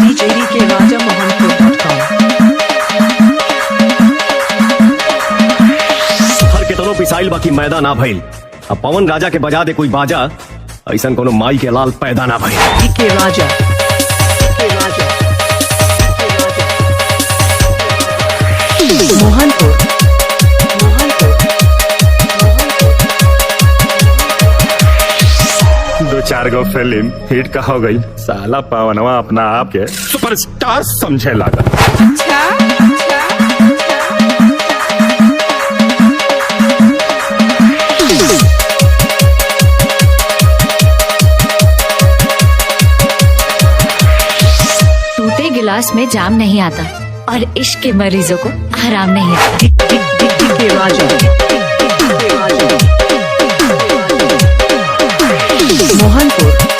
CJD के राजा मोहनपुर.com। हर के तनो पिसाइल बाकी मैदा ना भइल। अब पवन राजा के बजा दे कोई बाजा, ऐसा कोनो माई के लाल पैदा ना भइल। के राजा मोहनपुर दो चार गो फिल्म हिट का हो गई, साला पवनवा अपना आप के सुपरस्टार समझे लगा। टूटे गिलास में जाम नहीं आता और इश्क के मरीजों को आराम नहीं आता। के राजा मोहनपुर।